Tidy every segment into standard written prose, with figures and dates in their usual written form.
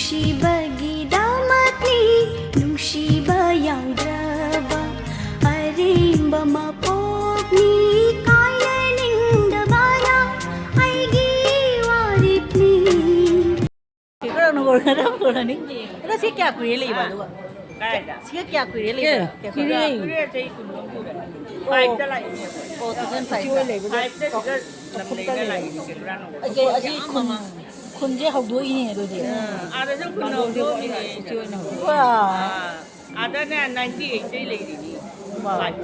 ꯅꯨꯡꯁꯤꯕꯒꯤꯗꯃꯛꯅꯤ ꯅꯨꯡꯁꯤꯕ ꯌꯥꯎꯗ꯭ꯔꯕ ꯑꯔꯦꯝꯕ ꯃꯄꯣꯛꯅꯤ ꯀꯥꯏꯅꯅꯤꯡꯗꯕꯅ ꯑꯩꯒꯤ ꯋꯥꯔꯤꯞꯅꯤ 그런 걸 하라고 그러니? 나 새끼야 그래 레이바 누가? 새끼야 그래 레이바. 그래 제일 군동구래. 파이트 라인이야. 무슨 파이트? 파이트 지금 남내가 라인이게 그러는 거. 이게 아직 군제 하고 있네 너지. 아래서 군동구이네. 와. 아다네 98 제일 레이디. 파이트.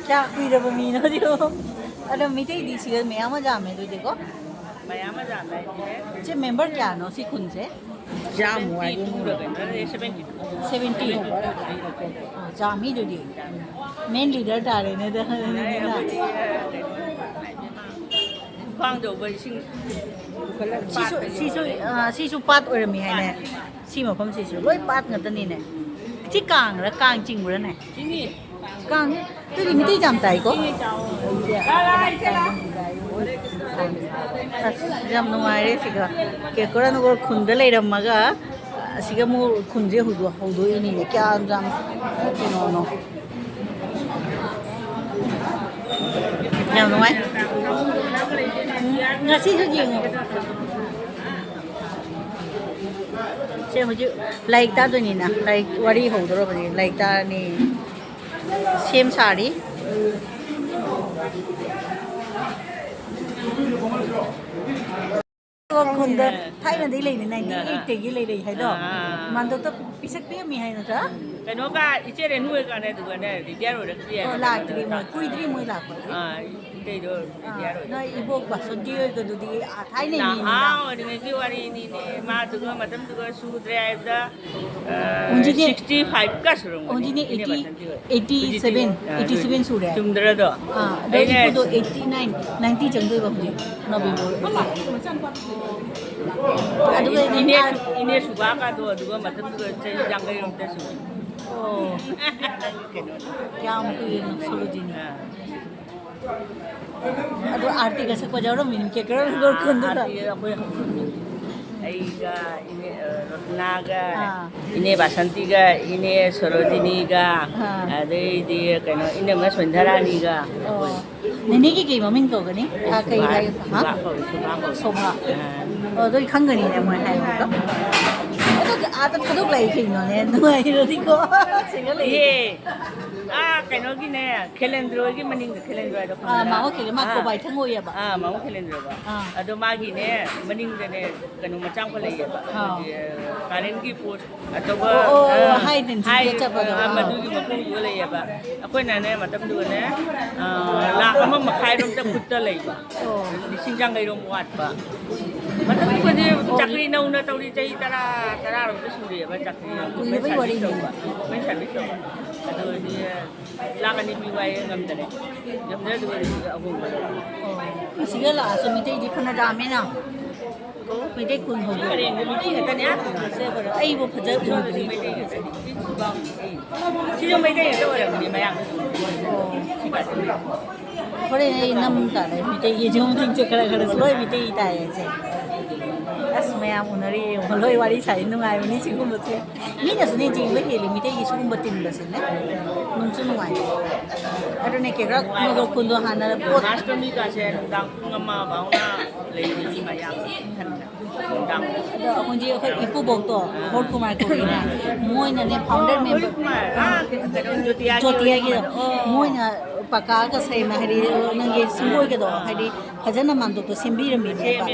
क्या कुछ रब मीना जो अरे मिटे दी सी में आमा जामे तो देखो 마야마 जाता है जे मेंबर क्या नो सी खुन से जाम हुआ है 72 70 जामी जो दी मेन लीडर डाले ने तो ना 광도 वर्षिंग सीसु पात और मी है ने सी में फम सीसु लोई पात ngत ni ने ची कांग र कांग चिंग र ने चिनी कांग तो मिटे जामता है को ꯌꯥꯝ ꯅꯨꯡꯉꯥꯏꯔꯦ ꯁꯤꯒ ꯀꯦꯀꯣꯔ ꯅꯒꯣꯔ ꯈꯨꯟꯗ ꯂꯩꯔꯝꯃꯒ ꯁꯤꯒ ꯃꯨ ꯈꯨꯟꯖꯦ ꯍꯧꯗꯣꯛꯏꯅꯤꯅꯦ ꯀꯌꯥꯝ ꯌꯥꯝ ꯀꯩꯅꯣꯅꯣ ꯌꯥꯝ ꯅꯨꯡꯉꯥꯏ ꯉꯁꯤꯁꯨ ꯌꯦꯡꯉꯣ ꯁꯦ ꯍꯧꯖꯤꯛ ꯂꯥꯏꯔꯤꯛ ꯇꯥꯗꯣꯏꯅꯤꯅ ꯂꯥꯏꯔꯤꯛ ꯋꯥꯔꯤ ꯍꯧꯗꯣꯔꯕꯅꯤ ꯂꯥꯏꯔꯤꯛ ꯇꯥꯔꯅꯤ ꯁꯦꯝ ꯁꯥꯔꯤ ꯈꯨꯟꯗ ꯊꯥꯏꯅꯗꯒꯤ ꯂꯩꯅꯤ 98ꯇꯒꯤ ꯂꯩꯔꯩ ꯍꯥꯏꯗꯣ ꯃꯥꯟꯗꯣꯛꯇ ꯄꯤꯁꯛ ꯄꯤꯑꯝꯃꯤ ꯍꯥꯏ ꯅꯠꯇ꯭ꯔꯥ ꯀꯩꯅꯣꯒ ꯏꯆꯦ ꯔꯦꯅꯨ ꯑꯣꯏꯀꯥꯟꯗ ꯑꯗꯨꯒꯅꯦ ꯔꯤꯇꯤꯌꯥꯔ ꯑꯣꯏꯔꯛꯇ꯭ꯔꯤ ꯑꯣ ꯂꯥꯛꯇ꯭ꯔꯤ ꯃꯣꯏ ꯀꯨꯏꯗ꯭ꯔꯤ ꯃꯣꯏ ꯂꯥꯛꯄꯗꯤ 이때도 리티아로 ꯅꯣꯏ ꯏꯕꯣꯛ ꯕꯥꯁꯟꯇꯤ ꯍꯣꯏꯒꯗꯨꯗꯤ ꯊꯥꯏꯅꯩ 나 ꯃꯤꯅꯤꯅ 어린애기 와리니네 마두가 마담두가 수드레 아이다 언제니 65가 수런 거 언제니 87 수래 좀 들어도 이거도 89 90 정도가 보지 너비고 아두가 이네 수가가도 누가 마담두가 제일 장가이 올 때수 ꯌꯥꯝ ꯀꯨꯏꯅ ꯁꯣꯂꯣꯖꯤꯅꯤ ꯑꯗꯣ 아르티가 ꯁꯛꯄꯖꯥꯎꯔ ꯃꯤꯅꯤ ꯀꯦꯀꯔ ꯒꯣꯔ ꯈꯨꯟꯗꯨꯗ 아이가 이네 러나가 이네 바산티가 이네 서로지니가 아데이디 그노 이네 뭐 손자라니가 네네기 게 머밍 거거니 아 그이 하이 하 소바 어도 칸거니네 뭐 하이가 아다 타독 라이 킹노네 누가 이러디고 생각이 예. 아, 그노기네 캘린더기 머닝 캘린더도 아 마오 캘린 마코 바이 탕고야 봐 아, 마오 캘린더가 아도 마기네 머닝데네 그노 마짱 걸레야 봐 가렌기 포스 아토가 하이든 진짜 잡아도 아마두기 먹고 걸레야 봐 아코나네 마tam두네 라 아마 마카이롬 때 붙다 레이바 신장 가이롬 왔바 마tam두기 작리 나오나 타우리 자이 따라로 수리야 봐 작리 우리 버리니 맨 잘했어 아도 이제 라가니 비와에 감다네 감다도 아고 siga la so mitei di phana jame na ko mitei kun ho 그래 미팅 했더니 se ba ai bo phaja u di 지금 매장에 떠오르는 미마야 kore ai nam ta le mitei ye jong ting che kara kara loi mitei ta ye che asmaya unari loi wari sai nungai ni chingum bo che mi na sune jing le le mitei gi sugum batin ba se ne nun chu nungai adone ke ra no kun do hana po 마스터미 가세 당 ngama bauna leini maya 당 honji khoi ipu bok to hot kumar ko ni moi na ne founder member जोतिया gi moi na paka ka sai ma hari nang ge singoi ge do hari phajana man do to simbi ram ni ba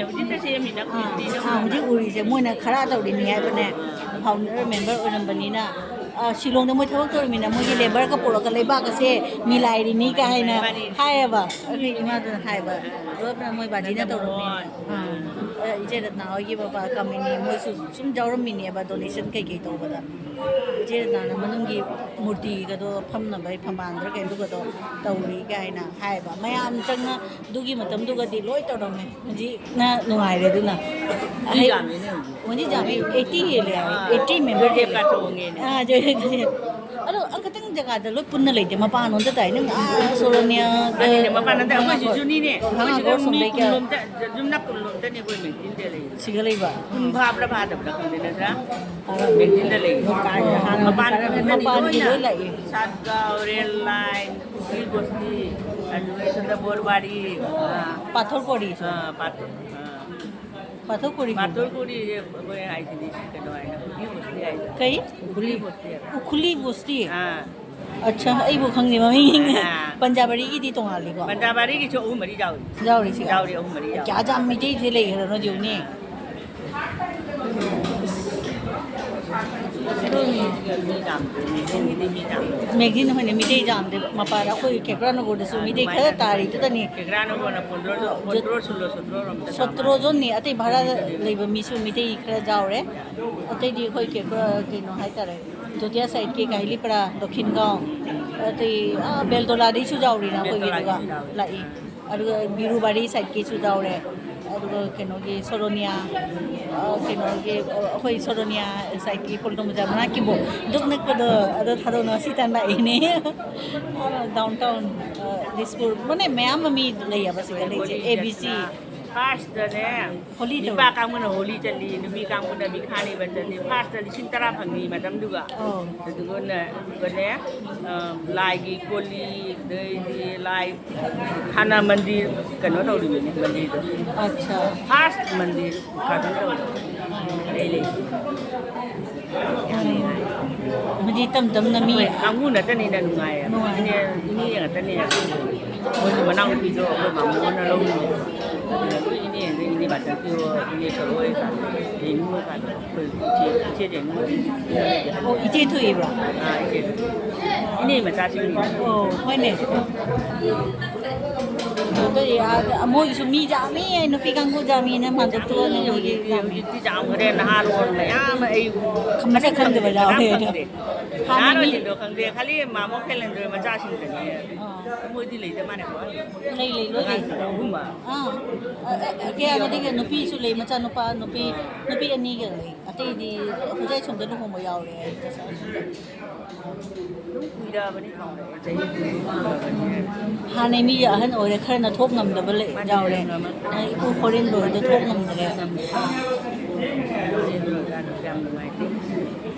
honji uri je moi na khara taw ri ni hai ba ne founder member oram bani na Shillong में मैं थबक तोर मिना मोगी labour का पोरो का लेबा का से मिलाई री नी का है ना हाय बा अरे इमा तो हाय बा रो पर मोई बाजी ना तोर मिना इजे रत्ना होगी बाबा कमिनी मोई सुम जावरम मिनी बा डोनेशन कई कई तो बदा इजे रत्ना मनुंगी मूर्ति का तो फम ना भाई फमांद्र के दुगा तो तौरी का है ना हाय बा मयाम चंगना दुगी मतम दुगा दी लोई तो दमे जी ना नुआई रे दुना वनी जामे 80 ये ले 80 मेंबर के का चोंगे जो Aduh, ang katang jaga ada lo pun nalai dia mapa anon tadi neng Solonia. Ani mapa nanti aku jujur ni ni. Aku jujur ni kulum tak jumlah kulum tak ni boleh maintain dia lagi. Sigala iba. Kun bhab la bhab dah kan dia dah. Maintain dia lagi. Mapa ni lo lagi. Sadgaon rail line, Kuli Bosti, anu itu dah Borbari. Pathor pori. Pathor. Pathor pori. Pathor pori je boleh ai sini kan ai na. Kuli Bosti ai. Kai? Kuli Bosti. Ukuli Bosti. अच्छा Ah. आई वो खंगे mummy पंजाबरी की दी तो हाली को Bandabari ki cho umari jauh. जाओ रे सी Jauh dia umari jauh. क्या जाम मिटे थे ले रनो जो ने Itu ni jam. Ni jam. Magazine होने मिटे जाम दे मपारा कोई केकरा नो बोर्ड सु मिटे खर तारी तो तनी Kerana pun nak pondro sulo ram. सत्रो जो ने अते भाड़ा लेब मिसु मिटे खर जाओ रे अते दी कोई केकरा के नो हाय तारे जोतिया साइड के काहिली पड़ा दक्षिण गांव अते बेलतोला दी सु जाओ रे ना कोई दुगा लाई अदुगा बिरुबाड़ी साइड के सु जाओ रे अदुगा केनोगी सोरोनिया केनोगी होई सोरोनिया साइड की पोल्टो मजा बना कि बो दुगनक पद अद थारो न सितान ला इने डाउनटाउन दिसपुर मने मैम ममी लैया बस गले ABC First ni. Holy tu. Iba kamu na holy cali, nubi kamu na bikhani bacali. First ni sintara pangni macam juga. oh Itu guna guna lagi koli, dari lagi khana mandir kan tahu di mana mandir tu. अच्छा First mandir kadang tahu. Lele. मुझे तम तम नमी Kamu na tani na nungai. Ini yang tani yang. Boleh menang video, boleh mamu na lalu. Ini macam tu, ini seluar kan. Ini kan, cie cie ओ इजे तो ये बा ini macam sini. ओ होने तो ये अमो सुमी जामी नुपी कांगो जामी ने मादक तो ने होगी Jami Di jam keren nahar orang ya, खमसे खंद बजाओ रे Naro jido kang dia kali mamo kelen dia macam sini ni. Kamu di lagi mana kau? ले ले लो ले Rumah. हां क्या गति के नुपी सु ले मचा नुपा नुपी नुपी अनि के ले अते दी हुजाई छुम दे हो मो याव रे Kuida bani kau. Jadi हाने मी अहन ओरे खर न थोक ngam दबले जाव रे आई को फोरेन लो दे थोक ngam दे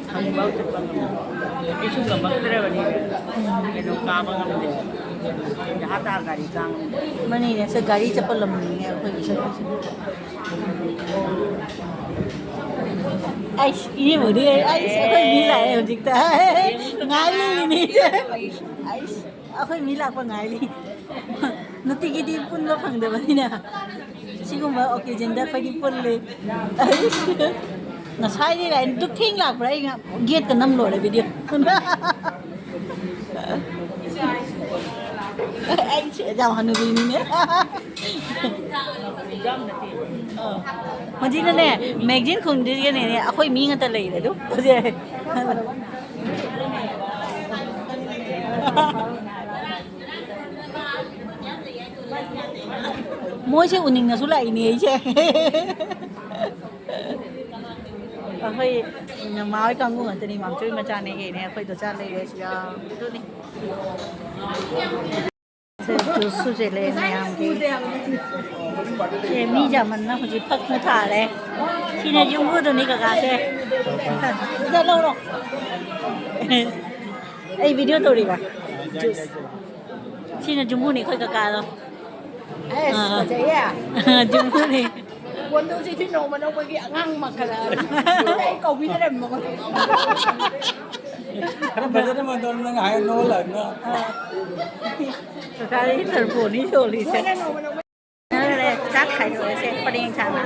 kamu bau cepat kamu. Isu gambar terus bani. Itu kamu kamu deh. Jahat kali kamu. Money ने से गाड़ी चप्पल लमनी है कोई आइस ये मुझे आइस कोई मिला है दिखता है गाली नहीं आइस कोई मिला पर गाली नती की दी पुन लो फंग दे बनी ना सिगुम ओके जेंडर कोई पुन ले ना साइड रे दुख थिंग ला पर गेट का नम लो रे video anh sẽ chào Hanu Vini nhé. Mà chỉ là nè, magazine không đi cái này nè, à khôi mi người ta lấy đấy đúng không? Mỗi xe ổn định là số lại này chứ. À khôi máu con cũng ở trên đi mắm chơi mà cha này cái này khôi tổ cha lấy đấy chứ. Đúng đi. Juice je le mayam ki che mi jaman na hoji phak na tha le chi ne yung bu do ni ka ka se da lo ro ai video to ri ba juice chi ne yung bu ni khoi ka ka lo ai che ya yung bu ni quân tôi chỉ thích nấu mà nấu cái ngang mà cả là cái cầu bí thế mà con Karena biasanya menonton ngayon nolan na. cái thần phụ ni cho li se nó là chắc khai rồi se pa ding cha na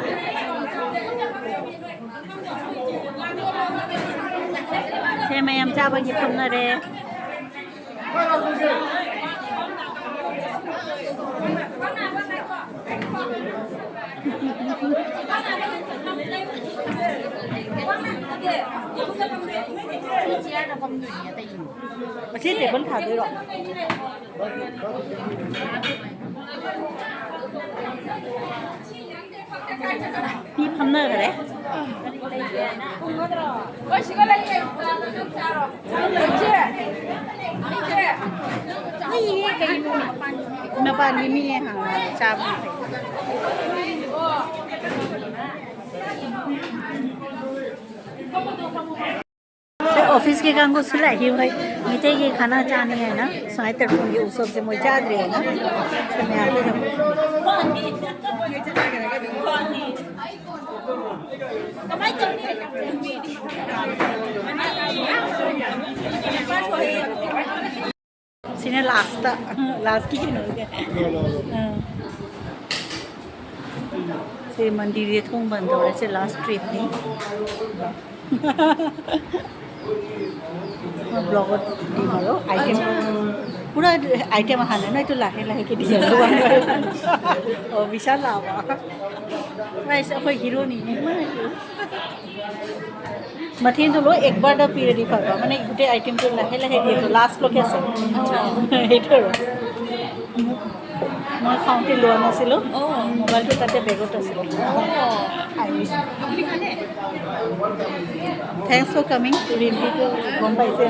se mayam cha ba gi pham na re mà chết thì vẫn thả tôi rồiพี่พัมเนอร์กันเลย 어, 시간 내게. 그렇지. Napan ini ha cham say office के काम को सुला ही भाई मीठे के खाना चाहने हैं ना साय तक ये उस सब से मजा रही है ना तो मैं आते सीने लास्ट की नहीं हो गया से मंदिर ये थों बंद हो रहे से लास्ट ट्रिप नहीं ब्लॉगर दी मारो आइटम पूरा आइटम हाने ना तो लाहे लाहे के दिया और विशाल लावा वैसे कोई हीरो नहीं है मथीन तो लो एक बार दा पीरियड ही पाबा माने गुटे आइटम तो लाहे लाहे दिए तो लास्ट लो कैसे हेटर मैं खाउंटे लोआ नासिलो मोबाइल तो ताते बेगत आसिलो thanks for coming to review को गम पाइसे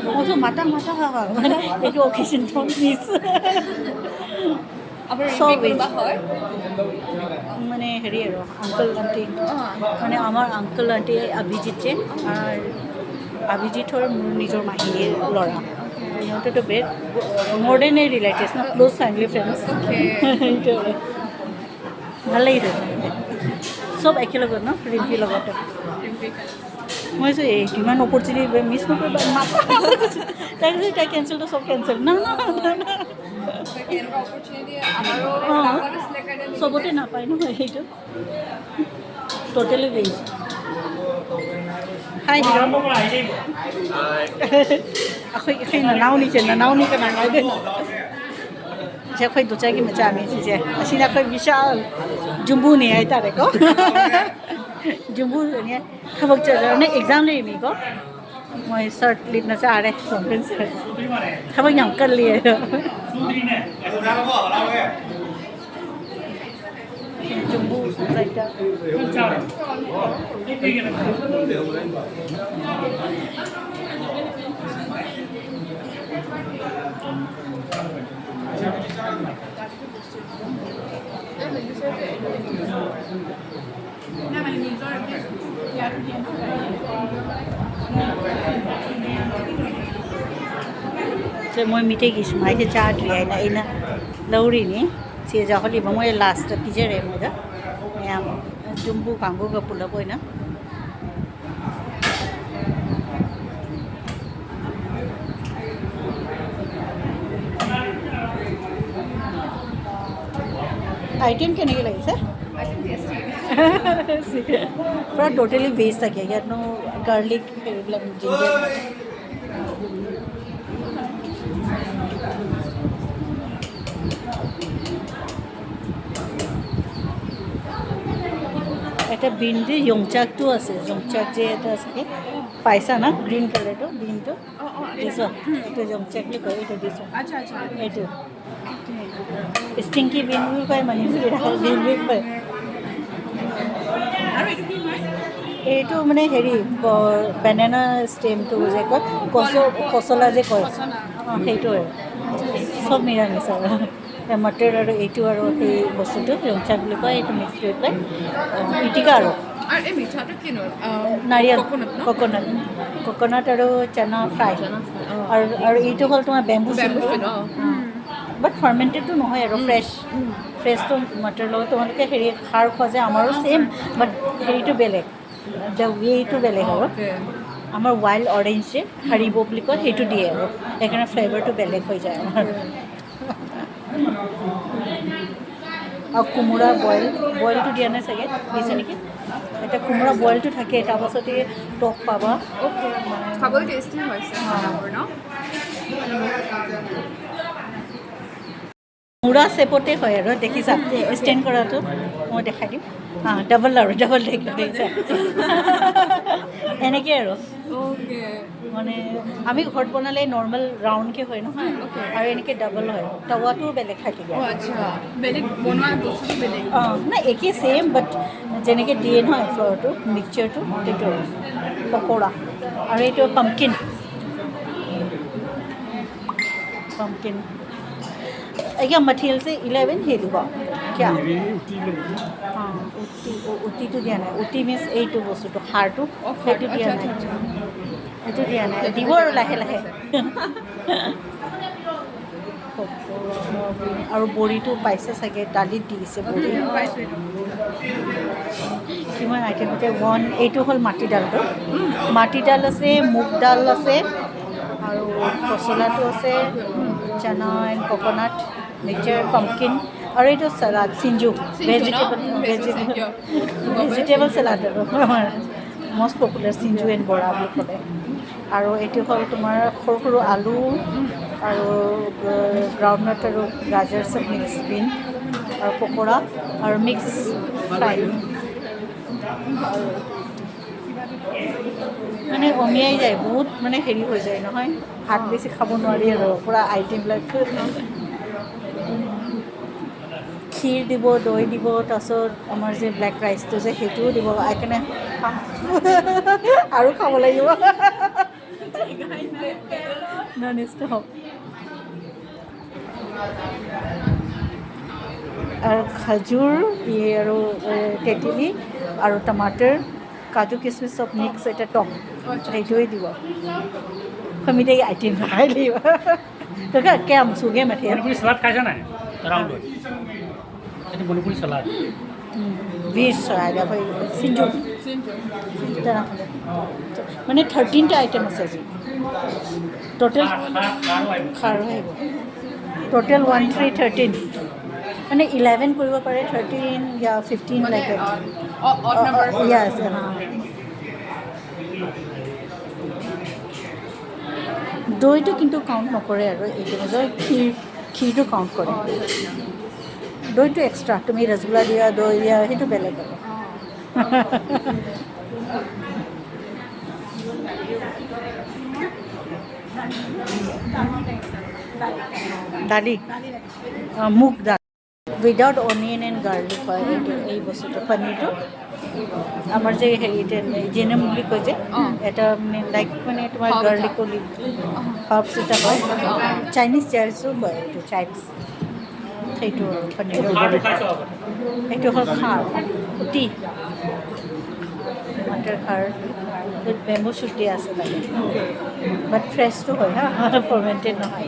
मोसो माता हा एटो ओकेजन डोंट मिस আবার So রিভিউ করবা হয় মানে হেৰি আৰু আংকল আন্টি মানে আমাৰ আংকল আন্টি অভিজিৎ আৰ অভিজিৎৰ মোৰ নিজৰ মাহীৰ ল'ৰা সিহঁতেতো বেড মোৰ দেন ৰিলেটিভছ না ক্লোজ ফ্যামিলি ফ্ৰেণ্ডছ ভাল লাগিছে চব একেলগত ন ৰিভিউ লগতে মই যে কিমান অপৰচুনিটি মিছ নকৰিবা মাতা তাই কেঞ্চেল তো চব কেঞ্চেল না এনেকুৱা অপৰচুনিটি আমাৰো কামত আছিলে কাৰণে চবতে নাপায় নহয় সেইটো totally best high ako'y nanaw ni ka na nga din siya ako'y dutsagi macami siya asin ako'y Vishal Jumbo ni ay tare ko Jumbo niya kapag na exam na imi ko may cert lead na sa are conference kapag niyang kali Jumbo like that so moi mite gi smai ke cha tri na ina lauri ni se ja holi ba moi last pijere mo da yam Jumbo kango ga pula boy na item क्या नहीं लगी sir पूरा totally veg था क्या यार no garlic ginger এটা bin দি ইয়ংচাক তো আছে ইয়ংচাক যে এটা আছে পাইছা না গ্ৰীণ কালাৰটো বিনটো দিছো এটা ইয়ংচাক বুলি কয় এটা দিছো আচ্ছা আচ্ছা এইটো স্টিংকি বিন বুলি কয় মানে এটা বিন বুলি কয় আৰু এইটো কি হয় এইটো মানে হেৰি বেনানা ষ্টেমটো যে কয় কচলা যে কয় সেইটো আৰু চব নিৰামিষ আৰু মটৰ আৰু এইটো আৰু সেই বস্তুটো ইয়ংচাক বুলি কয় এইটো মিক্স কৰি পেলাই পিটিকা আৰু এই মিঠাটো কিনো নাৰিকল কোকোনাট কোকোনাট আৰু চানা ফ্ৰাই আৰু এইটো হ'ল তোমাৰ বেম্বু শ্বুট বাট ফাৰ্মেণ্টেডটো নহয় আৰু ফ্ৰেছটো মটৰ লগত তোমালোকে হেৰি খাৰ খোৱা যে আমাৰো ছেইম বাট হেৰিটো বেলেগ দ্য ৱেটো বেলেগ আৰু আমাৰ ৱাইল্ড অৰেঞ্জ যে হাৰিব বুলি কয় সেইটো দিয়ে আৰু সেইকাৰণে ফ্লেভাৰটো বেলেগ হৈ যায় আমাৰ আৰু কোমোৰা বইলটো দিয়া নাই চাগে দিছে নেকি এটা কোমোৰা বইলটো থাকে তাৰপাছতে টক পাবা খাবলৈ টেষ্টি হৈছে ন মুড়া চেপতে হয় আৰু দেখিছা ষ্টেণ্ড কৰাটো মই দেখাই দিম ডাবল দেখিছা এনেকৈ আৰু মানে আমি ঘৰত বনালে নৰ্মেল ৰাউণ্ডকৈ হয় নহয় আৰু এনেকৈ ডাবল হয় টাৱাটোও বেলেগ থাকে আচ্ছা বেলেগ বনোৱা বস্তুটো বেলেগ নাই একেই ছেইম বাট যেনেকৈ দিয়ে নহয় ফ্ল'ৰটো মিক্সচাৰটো সেইটো পকোৰা আৰু এইটো পাম্পকিন क्या मटेरियल से 11 हे लुबा क्या हाँ उटी तो दिया ना उटी मीन्स এইটো বস্তুটো হাড়টো সেইটো দিয়া নাই এইটো দিয়া নাই দিব আৰু লাহে লাহে আৰু বড়িটো পাইছে চাগে দালিত দি দিছে বড়ি কিমান আইটেম আছে এইটো হ'ল মাটিদাল আছে মুগ দাল আছে আৰু পচলাটো আছে চানা এণ্ড কোকোনাট মিক্সচাৰ পাম্পকিন আৰু এইটো চালাড চিঞ্জু ভেজিটেবল চালাড আৰু মষ্ট পপুলাৰ চিঞ্জু এণ্ড বৰা বুলি ক'লে আৰু এইটো হ'ল তোমাৰ সৰু সৰু আলু আৰু গ্ৰাউণ্ডনাট আৰু গাজৰ চব মিক্স বিন আৰু পকোৰা আৰু মিক্স ফ্ৰাই মানে অমিয়াই যায় বহুত মানে হেৰি হৈ যায় নহয় ভাত বেছি খাব নোৱাৰি আৰু পূৰা আইটেমবিলাক ক্ষীৰ দিব দৈ দিব তাৰপিছত আমাৰ যে ব্লেক ৰাইচটো যে সেইটোও দিব সেইকাৰণে আৰু খাব লাগিব নন ষ্টপ আৰু খাজুৰ আৰু তেঁতেলী আৰু টমাটাৰ কাজু কিচমিচ চব মিক্স এটা টক সেইটোৱে দিব কমিতে আইটেম খাই দিব তোকে কেম চুগে মাঠি মণিপুৰী চালাড খাইছা নাই ৰাউণ্ড এইটো মণিপুৰী চালাড ভেজ চৰাই চিঞ্জু মানে 13টা আইটেম আছে আজি টোটেল খাৰ আহিব টোটেল 1 3 13 মানে 11 কৰিব পাৰে 13 या 15 লাইক odd number yes দৈটো কিন্তু কাউণ্ট নকৰে আৰু এইটো নিজৰ ক্ষীৰটো কাউণ্ট কৰে দৈটো এক্সট্ৰা তুমি ৰসগোল্লা দিয়া দৈ দিয়া সেইটো বেলেগ আৰু দালি মুগ দাল উইদাউট অনিয়ন এণ্ড গাৰ্লিক হয় এইটো এই বস্তুটো পনীৰটো আমাৰ যে হেৰি জেনেম বুলি কয় যে এটা লাইক মানে তোমাৰ গাৰ্লিকো হাৰ্বছ এটা হয় চাইনিজ চাইল্ছো কয় এইটো চাইল্ছ সেইটো পনীৰ এইটো হ'ল খাৰ উটি মাটাৰ খাৰ বেম্বু শ্বুট দিয়া আছে তাতে বাট ফ্ৰেছটো হয় হা ফৰ্মেণ্টেড নহয়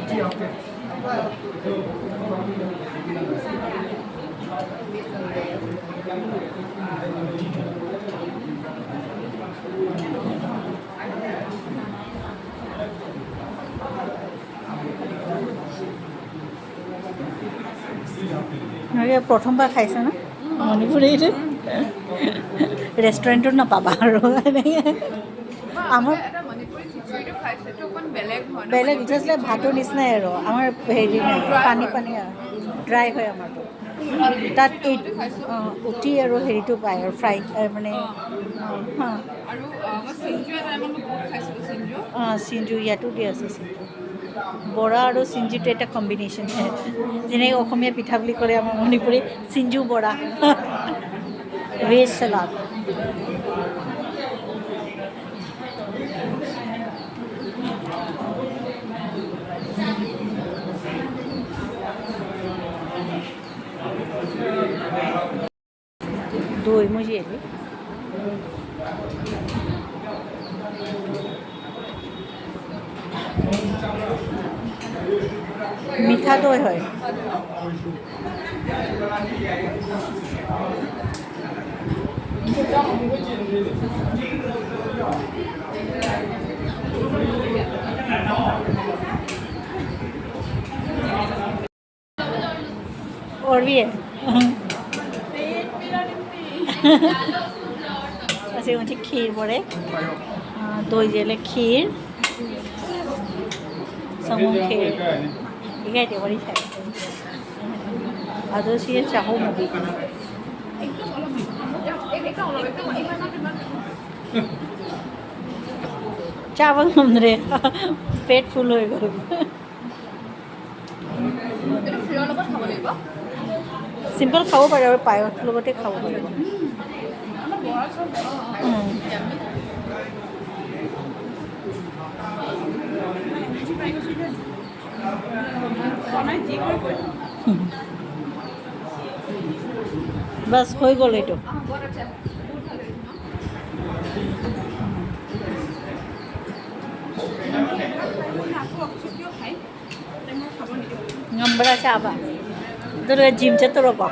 প্ৰথমবাৰ খাইছে ন মণিপুৰীটো ৰেষ্টুৰেণ্টত নাপাবা আৰু আমাৰ বেলেগ জাষ্ট ভাতৰ নিচিনাই আৰু আমাৰ হেৰি নাই পানী আৰু ড্ৰাই হয় আমাৰটো তাত এই উটি আৰু হেৰিটো পায় আৰু ফ্ৰাই মানে চিঞ্জু ইয়াতো দি আছে চিঞ্জু বৰা আৰু চিঞ্জুটো এটা কম্বিনেশ্যন যেনেকৈ অসমীয়া পিঠা বুলি ক'লে আমাৰ মণিপুৰী চিঞ্জু বৰা ভেজ চালাড দই মুজি এলি মিঠা দই হয় और भी है আছে হচ্ছে ক্ষীর পরে দই জেলে ক্ষীর সমুন ক্ষীর 이게 버리 잘 아저씨의 চাহো মুভি চাवल নন্দ্রে পেট ফুল হয়ে গেল simple খাব পাৰে আৰু পায়স লগতে খাব পাৰে বাস হৈ গ'ল এইটো ngambra chaba dore gym chatro ba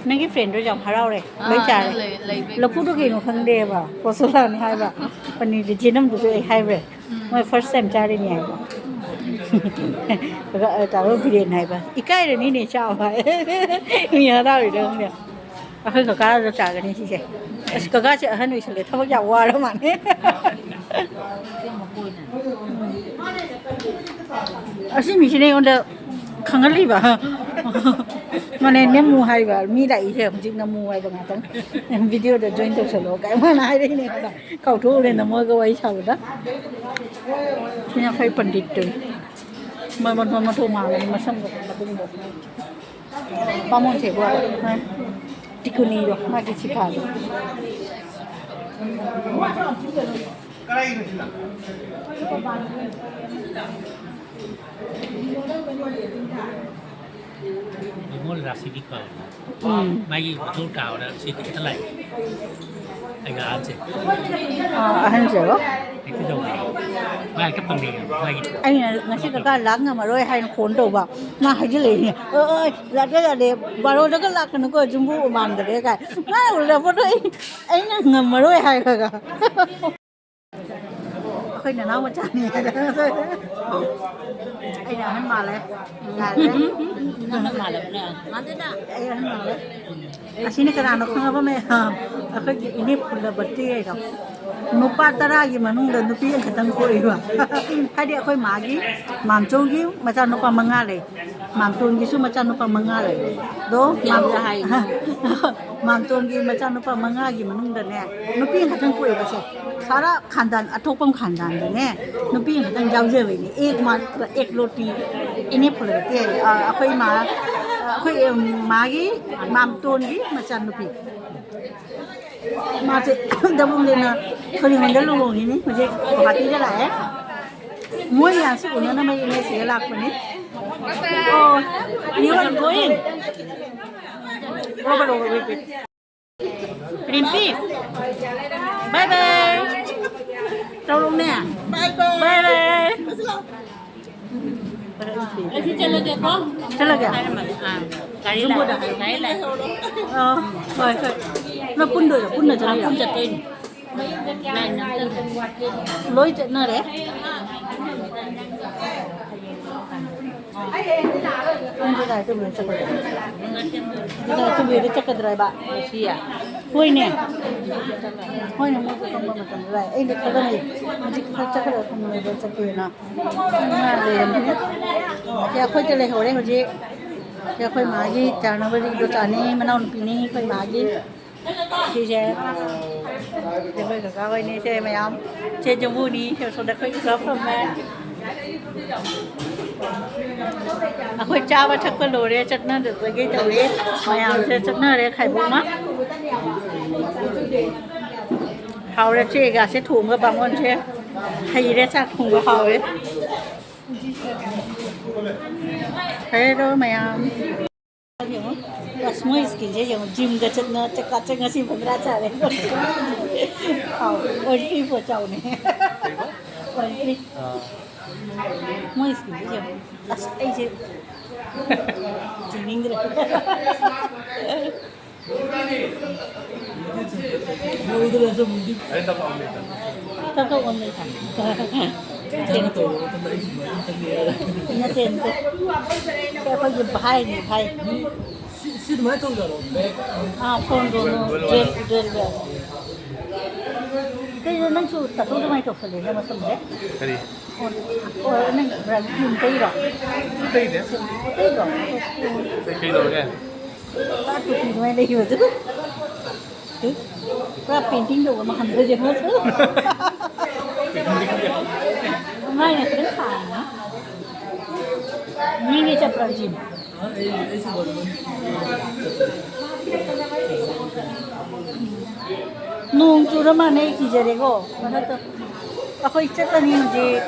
nagi friend ro jam harau re bai cha re lo phu do ke no khang de ba posala ni hai ba pani de jinam du ai hai re moi first time cha re ni hai ba ga ta ro bi de nai ba ikai re ni ne cha ba mi ya da ri de ne a khoi ka ro cha ga ni chi che ka ga che han wi sele thawak ya wa ro ma ne asin mi chi ne on da khang ga li ba mane ne mu hai ba mi dai che jing na mu hai ba nga tang video da join to selo kai ma na hai ne ka kau tho le na mo ga wai cha ba da nya khai pandit tu ma tho ma le ma sam ga ma bung bo pa mon che ba tikuni ro ma ki chi pha lo Di mall rasi di kau. Magi betul kau dah sikit telai. Agak aja. han je ro Itu dah. Mai ke pangdi. Magi. ai ngasi ka lak nga ma roi hai khon do ba ma hai ji le ni la ga de ba ro da ka lak na ko jumbu man de ka na la pho to ai na ngam ma roi hai ka khoi na naw ma cha ni ai na han ma le ga le han ma le ne ma de da ai han ma le asini ka na khang ba me ha khoi ini phul la batti ai da nupa tara gi manung da nupi ang khatang ko iwa hadi akhoi ma gi mam chou gi macha nupa manga le mam ton gi su macha nupa manga le do mam ja hai mam ton gi macha nupa manga gi manung da ne nupi ang khatang ko iwa se sara khandan athopam khandan da ne nupi ang khatang jaw je we ni ek roti ini phul la te akhoi ma gi mam ton gi macha nupi mà chị đâu không lên là thôi thì mình đã luôn rồi nhỉ mà chị có tí ra lại mua nhà sự của nó mới nghe sẽ lạc rồi nhỉ nhiều lần cuối ô bắt đầu rồi Rimpi bye bye đâu luôn nè bye bye Anh chơi được không? Chơi được à? Cái này là cái này. Rồi. Nó phun rồi cho nó phun chặt lên. Này nó lối chợ nơi đấy. Anh cái này tôi muốn chắc rồi. Cái này tôi muốn chắc rồi bạn. Gì à? Hôi nè. Hôi nè mua không mà tầm lại. Anh được cái này. Chị chắc rồi không được chắc rồi nào. Mà để làm gì? Chị khơi cho lấy hồi đấy hồi chị. Chị khơi má gì? Chả nó bây giờ đồ chả này mà nào pini khơi má gì? Chị sẽ. Chị khơi cả cái này chị mày am. Chị trong vui đi. Chị sau đó khơi cái from there. Khơi cha và chắc cái đồ đấy chắc nó được cái chỗ đấy. Mày am chị chắc nó đấy khai bụng á. Hào ra chị gà sẽ thủng cái bằng con chị. Hay đấy chắc thủng cái hào ấy. Thế đó mày am. Semua skin je yang gym ke cakap cakap ngasih pembelajar ni. Oh, ini pun jauh ni. Oh, ini. Semua skin je yang asal je. Jening dia. Mau itu langsung mudik. Tak tahu online kan. Tiền tu, nhà tiền tu, cái phải dùng bài này bài. Xin mấy câu rồi. Phone rồi nó drill rồi. Cái nó chú tập trung mấy câu rồi mà xong đấy. Cái gì? Nó là dùng tay rồi. Tay đấy? Tay rồi. Tay rồi kìa. Ba chục nghìn mấy đây rồi chứ. Cái painting đồ mà hành rồi chứ. Mai này đến phải nữa. ꯃꯤꯅꯤ ꯆꯠꯄ꯭ꯔꯁꯤ ꯅꯣꯡ ꯆꯨꯔ ꯃꯥꯅꯦ ꯑꯩ ꯀꯤꯖꯔꯦꯀꯣ ꯃꯊꯛꯇ ꯑꯩꯈꯣꯏ ꯆꯠꯂꯅꯤ ꯍꯧꯖꯤꯛ